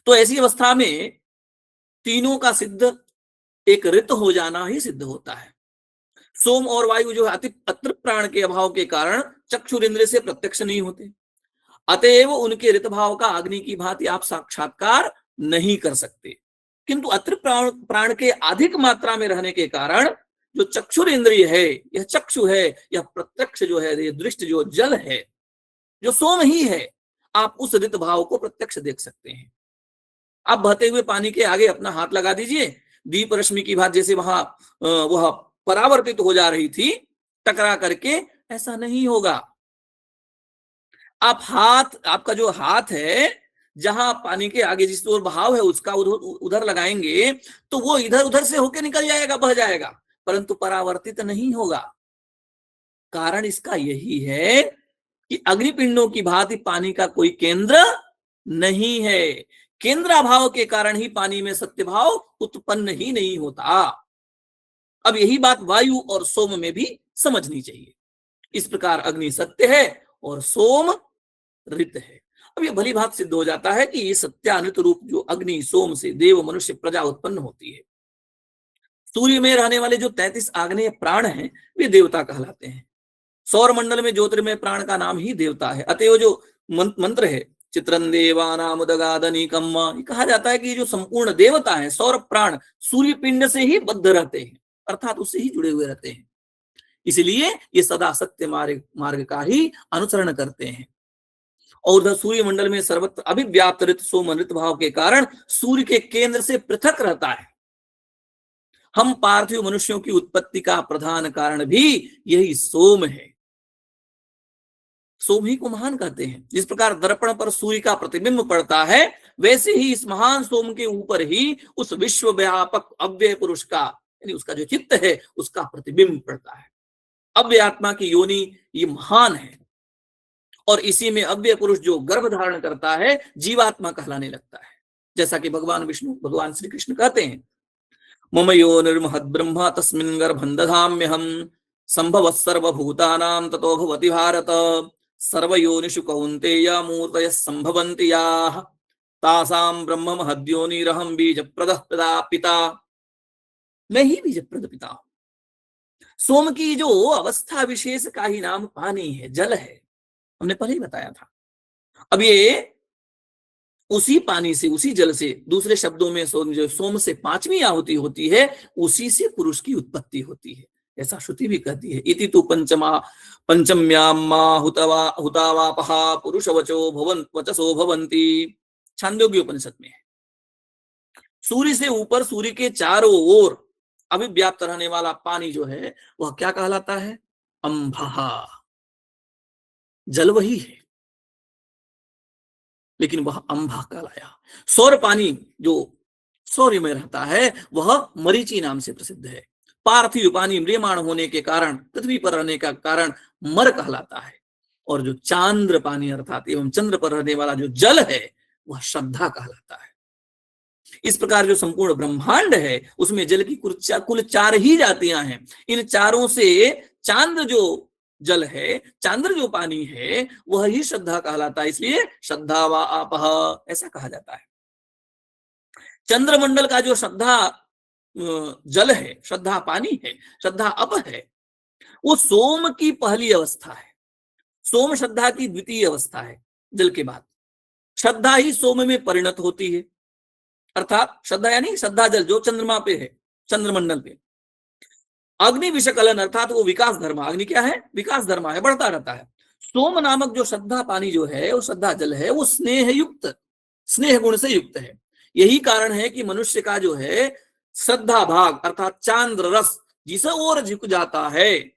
तो ऐसी अवस्था में तीनों का सिद्ध एक ऋत हो जाना ही सिद्ध होता है। सोम और वायु जो है अति अत्र प्राण के अभाव के कारण चक्षुरेंद्र से प्रत्यक्ष नहीं होते, अतएव उनके ऋत भाव का अग्नि की भांति आप साक्षात्कार नहीं कर सकते। किंतु अत्र प्राण प्राण के अधिक मात्रा में रहने के कारण जो चक्षुर इंद्रिय है, यह चक्षु है, यह प्रत्यक्ष जो है, यह दृष्टि जो जल है, जो सोम ही है, आप उस ऋत भाव को प्रत्यक्ष देख सकते हैं। आप बहते हुए पानी के आगे अपना हाथ लगा दीजिए, दीप रश्मि की भांति जैसे वहां वह परावर्तित हो जा रही थी टकरा करके, ऐसा नहीं होगा। आप हाथ, आपका जो हाथ है, जहां पानी के आगे जिस ओर बहाव है उसका उधर उधर लगाएंगे तो वो इधर उधर से होके निकल जाएगा, बह जाएगा, परंतु परावर्तित नहीं होगा। कारण इसका यही है कि अग्निपिंडों की भांति पानी का कोई केंद्र नहीं है। केंद्राभाव के कारण ही पानी में सत्य भाव उत्पन्न ही नहीं होता। अब यही बात वायु और सोम में भी समझनी चाहिए। इस प्रकार अग्नि सत्य है और सोम ऋत है। अब यह भली भात सिद्ध हो जाता है कि ये सत्यानृत रूप जो अग्नि सोम से देव मनुष्य प्रजा उत्पन्न होती है। सूर्य में रहने वाले जो 33 आग्नेय प्राण हैं, वे देवता कहलाते हैं। सौर मंडल में ज्योतिर्मय प्राण का नाम ही देवता है। अतएव जो मंत्र है चित्रन देवानाम उदगादनीकम, ये कहा जाता है कि जो संपूर्ण देवता है, सौर प्राण सूर्य पिंड से ही बद्ध रहते हैं, अर्थात उससे ही जुड़े हुए रहते हैं। इसलिए ये सदा सत्य मार्ग का ही अनुसरण करते हैं। और उधर सूर्य मंडल में सर्वत्र अभिव्याप्त ऋत सोम ऋत भाव के कारण सूर्य के केंद्र से पृथक रहता है। हम पार्थिव मनुष्यों की उत्पत्ति का प्रधान कारण भी यही सोम है। सोम ही को महान कहते हैं। जिस प्रकार दर्पण पर सूर्य का प्रतिबिंब पड़ता है, वैसे ही इस महान सोम के ऊपर ही उस विश्व व्यापक अव्यय पुरुष का, यानी उसका जो चित्त है, उसका प्रतिबिंब पड़ता है। अव्यय आत्मा की योनि ये महान है, और इसी में अव्यय पुरुष जो गर्भ धारण करता है, जीवात्मा कहलाने लगता है। जैसा कि भगवान विष्णु, भगवान श्री कृष्ण कहते हैं, मम यो निर्महद ब्रह्म तस्मिन् गर्भं दधाम्यहम् संभवः सर्वभूतानां ततो भवति भारत सर्वयोनिषु कौन्तेय मूर्तयः संभवन्ति याः तासां ब्रह्म महद्योनिरहं बीजप्रदः पिता। मैं ही बीजप्रद पिता हूं। सोम की जो अवस्था विशेष का ही नाम पानी है, जल है, हमने पहले ही बताया था। अब ये उसी पानी से, उसी जल से, दूसरे शब्दों में जो सोम से पांचवी आहुति होती है, उसी से पुरुष की उत्पत्ति होती है। ऐसा श्रुति भी कहती है, इति तु पंचम्याम हुतावापः पुरुष वचसो भवन्ति, छांदोग्य उपनिषद में है। सूर्य से ऊपर, सूर्य के चारों ओर अभिव्याप्त रहने वाला पानी जो है, वह क्या कहलाता है? अंभः। जल वही है, लेकिन वह अंभा कहलाया। सौर पानी जो सौर्य में रहता है, वह मरीचि नाम से प्रसिद्ध है। पार्थिव पानी म्रियमाण होने के कारण, पृथ्वी पर रहने का कारण मर कहलाता है। और जो चांद्र पानी अर्थात एवं चंद्र पर रहने वाला जो जल है, वह श्रद्धा कहलाता है। इस प्रकार जो संपूर्ण ब्रह्मांड है, उसमें जल की कुल चार ही जातियां हैं। इन चारों से चांद्र जो जल है, चांद्र जो पानी है, वह ही श्रद्धा कहलाता है। इसलिए श्रद्धा व आपः ऐसा कहा जाता है। चंद्रमंडल का जो श्रद्धा जल है, श्रद्धा पानी है, श्रद्धा अप है, वो सोम की पहली अवस्था है। सोम श्रद्धा की द्वितीय अवस्था है। जल के बाद श्रद्धा ही सोम में परिणत होती है, अर्थात श्रद्धा यानी श्रद्धा जल जो चंद्रमा पे है, चंद्रमंडल पे। अग्नि विषकलन अर्थात वो विकास धर्म, अग्नि क्या है? विकास धर्म है, बढ़ता रहता है। सोम नामक जो श्रद्धा पानी जो है, वो श्रद्धा जल है, वो स्नेह युक्त, स्नेह गुण से युक्त है। यही कारण है कि मनुष्य का जो है श्रद्धा भाग अर्थात चांद्र रस जिस ओर झुक जाता है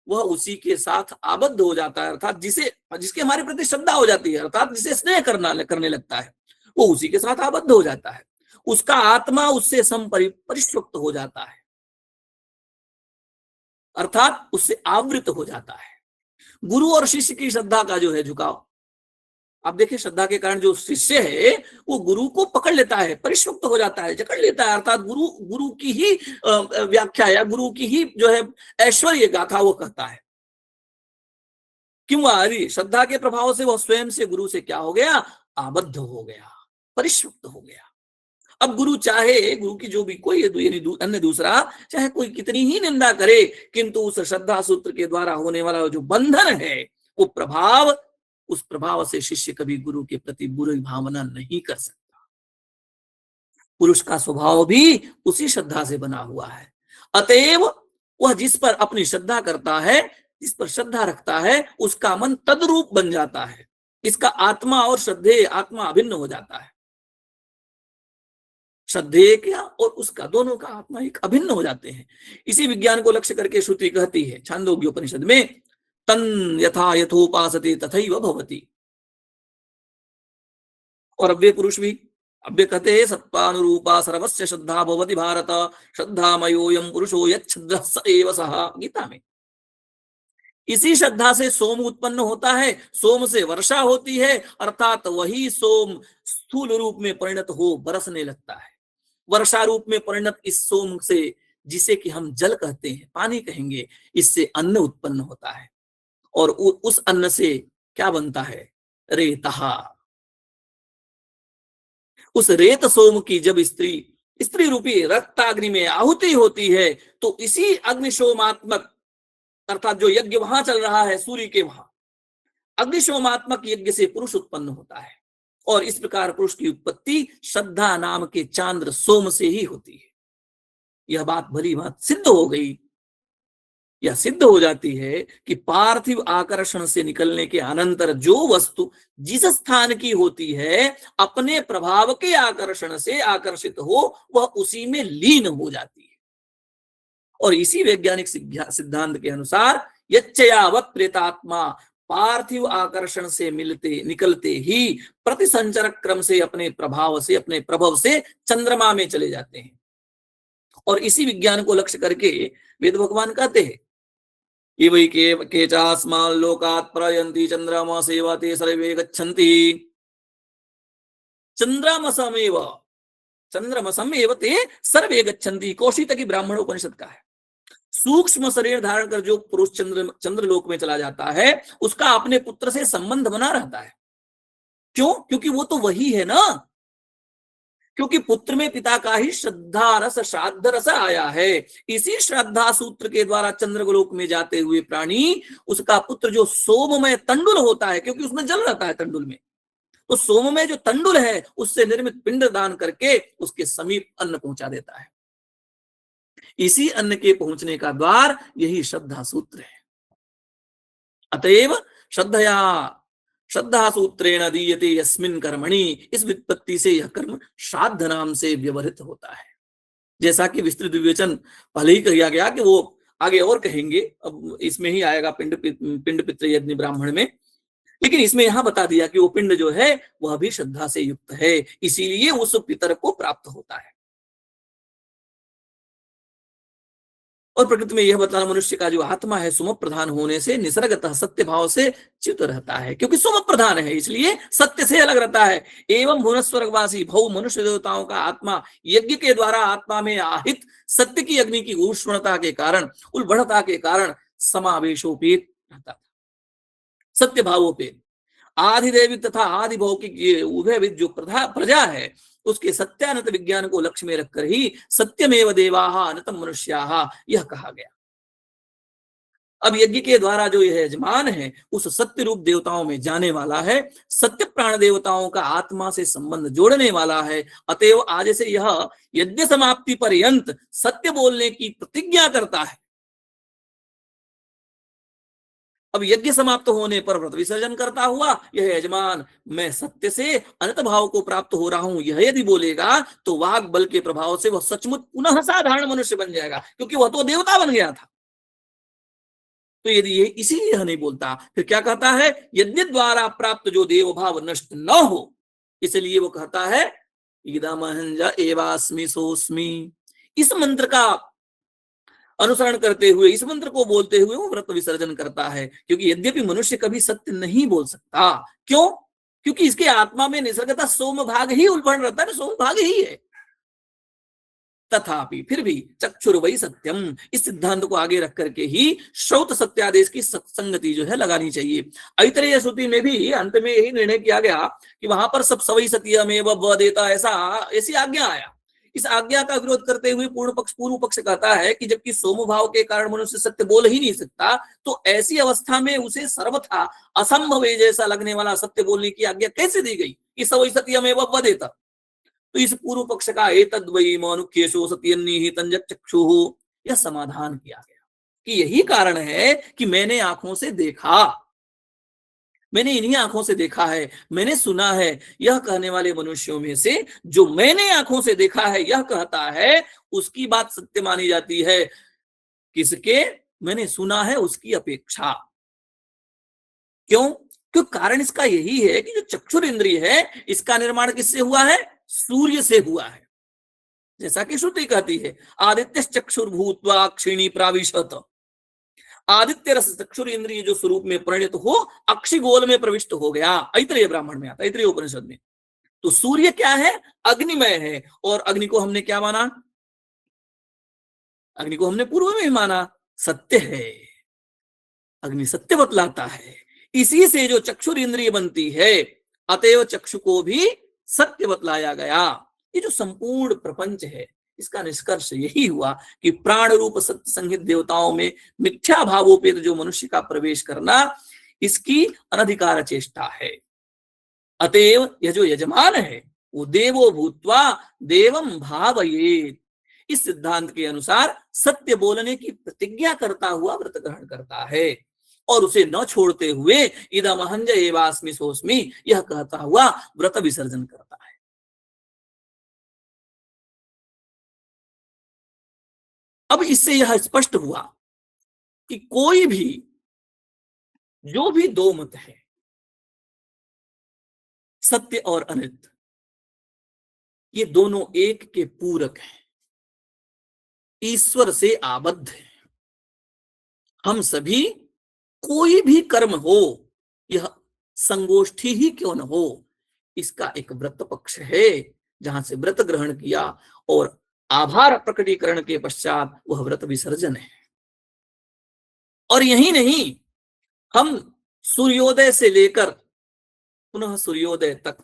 वह उसी के साथ आबद्ध हो जाता है, अर्थात जिसे जिसके हमारे प्रति श्रद्धा हो जाती है, अर्थात जिसे स्नेह करने लगता है, वो उसी के साथ आबद्ध हो जाता है। उसका आत्मा उससे परिष्वक्त हो जाता है, अर्थात उससे आवृत हो जाता है। गुरु और शिष्य की श्रद्धा का जो है झुकाव, आप देखिए श्रद्धा के कारण जो शिष्य है वो गुरु को पकड़ लेता है, परिष्वक्त हो जाता है, जकड़ लेता है, अर्थात गुरु गुरु की ही व्याख्या या गुरु की ही जो है ऐश्वर्य गाथा वो कहता है। क्यों? अरे श्रद्धा के प्रभाव से वह स्वयं से गुरु से क्या हो गया? आबद्ध हो गया, परिष्वक्त हो गया। अब गुरु चाहे, गुरु की जो भी कोई अन्य दूसरा चाहे कोई कितनी ही निंदा करे, किंतु उस श्रद्धा सूत्र के द्वारा होने वाला जो बंधन है वो प्रभाव, उस प्रभाव से शिष्य कभी गुरु के प्रति बुरी भावना नहीं कर सकता। पुरुष का स्वभाव भी उसी श्रद्धा से बना हुआ है। अतएव वह जिस पर अपनी श्रद्धा करता है, जिस पर श्रद्धा रखता है, उसका मन तद्रूप बन जाता है। इसका आत्मा और श्रद्धेय आत्मा अभिन्न हो जाता है। श्रद्धेय क्या और उसका, दोनों का आत्मा एक अभिन्न हो जाते हैं। इसी विज्ञान को लक्ष्य करके श्रुति कहती है छांदोग्य उपनिषद में, तन यथा यथोपासते तथैव भवति। और अव्यय पुरुष भी, अव्यय कहते हैं सत्वानुरूपा सर्वस्य श्रद्धा भवति भारत, श्रद्धामयोऽयं पुरुषो यच्छ्रद्धः स एव सः, गीता में। इसी श्रद्धा से सोम उत्पन्न होता है, सोम से वर्षा होती है, अर्थात वही सोम स्थूल रूप में परिणत हो बरसने लगता है। वर्षा रूप में परिणत इस सोम से, जिसे कि हम जल कहते हैं, पानी कहेंगे, इससे अन्न उत्पन्न होता है। और उस अन्न से क्या बनता है? रेतहा। उस रेत सोम की जब स्त्री स्त्री रूपी रक्ताग्नि में आहुति होती है, तो इसी अग्निशोमात्मक अर्थात जो यज्ञ वहां चल रहा है सूर्य के वहां, अग्निशोमात्मक यज्ञ से पुरुष उत्पन्न होता है। और इस प्रकार पुरुष की उत्पत्ति श्रद्धा नाम के चांद्र सोम से ही होती है। यह बात भली बात सिद्ध हो गई, यह सिद्ध हो जाती है कि पार्थिव आकर्षण से निकलने के अनंतर जो वस्तु जिस स्थान की होती है, अपने प्रभाव के आकर्षण से आकर्षित हो वह उसी में लीन हो जाती है। और इसी वैज्ञानिक सिद्धांत के अनुसार यच्चयावत् प्रेतात्मा पार्थिव आकर्षण से मिलते निकलते ही प्रतिसंचर क्रम से अपने प्रभाव से, अपने प्रभव से चंद्रमा में चले जाते हैं। और इसी विज्ञान को लक्ष्य करके वेद भगवान कहते हैं, ये वही के चास्मान् लोकात् प्रयन्ति चंद्रमा सेवते सर्वे गच्छन्ति। चंद्रमसमेव चंद्रमसमेव ते सर्वे गच्छन्ति, कौशिक की ब्राह्मण उपनिषद का है। सूक्ष्म शरीर धारण कर जो पुरुष चंद्रलोक में चला जाता है, उसका अपने पुत्र से संबंध बना रहता है। क्यों? क्योंकि वो तो वही है ना, क्योंकि पुत्र में पिता का ही श्रद्धा रस श्राद्ध रस आया है। इसी श्रद्धा सूत्र के द्वारा चंद्रलोक में जाते हुए प्राणी, उसका पुत्र जो सोममय तंडुल होता है, क्योंकि उसमें जल रहता है तंडुल में, तो सोममय जो तंडुल है उससे निर्मित पिंड दान करके उसके समीप अन्न पहुंचा देता है। इसी अन्न के पहुंचने का द्वार यही श्रद्धा सूत्र है। अतएव श्रद्धया श्रद्धा सूत्रेण दीयते यस्मिन् कर्मणि, इस व्युत्पत्ति से यह कर्म श्राद्ध नाम से व्यवहृत होता है। जैसा कि विस्तृत विवेचन पहले ही किया गया कि वो आगे और कहेंगे, अब इसमें ही आएगा पिंड पितृ यज्ञ ब्राह्मण में, लेकिन इसमें यहां बता दिया कि वो पिंड जो है वह भी श्रद्धा से युक्त है, इसीलिए उस पितर को प्राप्त होता है। और प्रकृति में यह बताना, मनुष्य का जो आत्मा है सुम प्रधान होने से निसर्गतः सत्य भाव से च्युत रहता है, क्योंकि सुम प्रधान है इसलिए सत्य से अलग रहता है। एवं भुवन स्वर्गवासी भव मनुष्य देवताओं का आत्मा यज्ञ के द्वारा आत्मा में आहित सत्य की अग्नि की ऊष्णता के कारण, उल्बणता के कारण समावेशोपेत रहता था, सत्य भावोपेत। आधिदैविक तथा आधिभौतिक ये उभयविद जो प्रजा है, उसके सत्यानंत विज्ञान को लक्ष्य में रखकर ही सत्यमेव देवाः अनतम मनुष्याः यह कहा गया। अब यज्ञ के द्वारा जो यह यजमान है उस सत्य रूप देवताओं में जाने वाला है, सत्य प्राण देवताओं का आत्मा से संबंध जोड़ने वाला है। अतएव आज से यह यज्ञ समाप्ति पर्यंत सत्य बोलने की प्रतिज्ञा करता है। अब यज्ञ समाप्त होने पर व्रत विसर्जन करता हुआ यह यजमान मैं सत्य से अनंत भाव को प्राप्त हो रहा हूं, यह यदि बोलेगा तो वाग बल के प्रभाव से वह सचमुच पुनः साधारण मनुष्य बन जाएगा, क्योंकि वह तो देवता बन गया था। तो यदि ये इसीलिए यह नहीं बोलता, फिर क्या कहता है, यज्ञ द्वारा प्राप्त जो देव भाव नष्ट न हो, इसलिए वो कहता है इदमहंज एवास्मि सोस्मि। इस मंत्र का अनुसरण करते हुए, इस मंत्र को बोलते हुए वो व्रत विसर्जन करता है, क्योंकि यद्यपि मनुष्य कभी सत्य नहीं बोल सकता। क्यों? क्योंकि इसके आत्मा में निसर्गतः सोम भाग ही उल्बण रहता है, सोम भाग ही है। तथापि फिर भी चक्षुर वही सत्यम, इस सिद्धांत को आगे रख करके ही श्रौत सत्यादेश की सत्संगति जो है लगानी चाहिए। ऐतरेय श्रुति में भी अंत में यही निर्णय किया गया कि वहां पर सब सवई सत्यमेव वदेता, ऐसी आज्ञा आया। इस आज्ञा का विरोध करते हुए पूर्व पक्ष कहता है कि जबकि सोम भाव के कारण मनुष्य सत्य बोल ही नहीं सकता, तो ऐसी अवस्था में उसे सर्वथा असंभव जैसा लगने वाला सत्य बोलने की आज्ञा कैसे दी गई कि सवई सत्यमेव वदेता। तो इस पूर्व पक्ष का एतद्वयी मनुख्येशो सत्यन्निहितं चक्षुः, यह समाधान किया गया कि यही कारण है कि मैंने आंखों से देखा, मैंने इन्हीं आंखों से देखा है, मैंने सुना है। यह कहने वाले मनुष्यों में से जो मैंने आंखों से देखा है यह कहता है, उसकी बात सत्य मानी जाती है। किसके? मैंने सुना है उसकी अपेक्षा। क्यों? क्यों? कारण इसका यही है कि जो चक्षुर इंद्रिय है इसका निर्माण किससे हुआ है? सूर्य से हुआ है। जैसा कि श्रुति कहती है आदित्य चक्षुर्भूत्वा क्षिणी प्राविशत। आदित्य रस चक्षुर इंद्रिय जो स्वरूप में परिणत हो अक्षिगोल में प्रविष्ट हो गया। ऐतरेय ब्राह्मण में आता है, ऐतरेय उपनिषद में। तो सूर्य क्या है? अग्निमय है। और अग्नि को हमने क्या माना? अग्नि को हमने पूर्व में माना सत्य है, अग्नि सत्य बतलाता है। इसी से जो चक्षुर इंद्रिय बनती है, अतएव चक्षु को भी सत्य बतलाया गया। ये जो संपूर्ण प्रपंच है इसका निष्कर्ष यही हुआ कि प्राण रूप सत्य संहित देवताओं में मिथ्या भावोपेत जो मनुष्य का प्रवेश करना इसकी अनधिकार चेष्टा है। अतएव यह जो यजमान है वो देवो भूत्वा देवम भावयेत, इस सिद्धांत के अनुसार सत्य बोलने की प्रतिज्ञा करता हुआ व्रत ग्रहण करता है और उसे न छोड़ते हुए इदमहंज एवास्मि सोस्मि यह कहता हुआ व्रत विसर्जन करता है। अब इससे यह स्पष्ट हुआ कि कोई भी जो भी दो मत है, सत्य और अनित्य, ये दोनों एक के पूरक हैं, ईश्वर से आबद्ध है। हम सभी कोई भी कर्म हो, यह संगोष्ठी ही क्यों न हो, इसका एक व्रत पक्ष है जहां से व्रत ग्रहण किया और आभार प्रकटीकरण के पश्चात वह व्रत विसर्जन है। और यही नहीं, हम सूर्योदय से लेकर पुनः सूर्योदय तक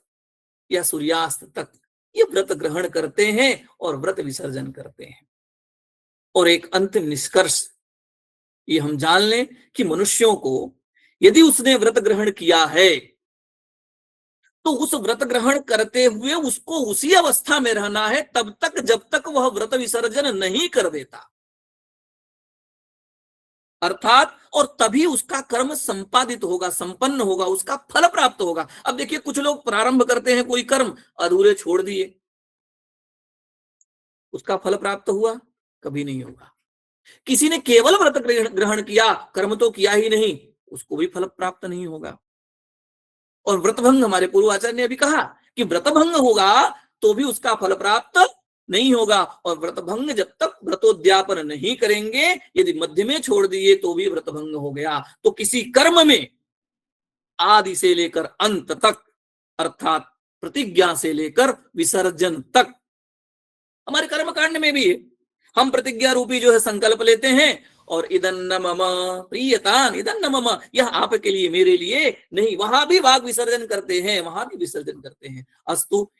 या सूर्यास्त तक ये व्रत ग्रहण करते हैं और व्रत विसर्जन करते हैं। और एक अंतिम निष्कर्ष ये हम जान लें कि मनुष्यों को यदि उसने व्रत ग्रहण किया है तो उस व्रत ग्रहण करते हुए उसको उसी अवस्था में रहना है तब तक जब तक वह व्रत विसर्जन नहीं कर देता, अर्थात और तभी उसका कर्म संपादित होगा, संपन्न होगा, उसका फल प्राप्त होगा। अब देखिए कुछ लोग प्रारंभ करते हैं कोई कर्म, अधूरे छोड़ दिए, उसका फल प्राप्त हुआ? कभी नहीं होगा। किसी ने केवल व्रत ग्रहण किया, कर्म तो किया ही नहीं, उसको भी फल प्राप्त नहीं होगा। और व्रतभंग, हमारे पूर्वाचार्य ने अभी कहा कि व्रतभंग होगा तो भी उसका फल प्राप्त नहीं होगा। और व्रतभंग जब तक व्रतोद्यापन नहीं करेंगे, यदि मध्य में छोड़ दिए तो भी व्रतभंग हो गया। तो किसी कर्म में आदि से लेकर अंत तक, अर्थात प्रतिज्ञा से लेकर विसर्जन तक, हमारे कर्म कांड में भी है, हम प्रतिज्ञा रूपी जो है संकल्प लेते हैं और इदन्न मम प्रियतान इदन्न मम, यह आपके लिए मेरे लिए नहीं, वहां भी वाग विसर्जन करते हैं, वहां भी विसर्जन करते हैं। अस्तु,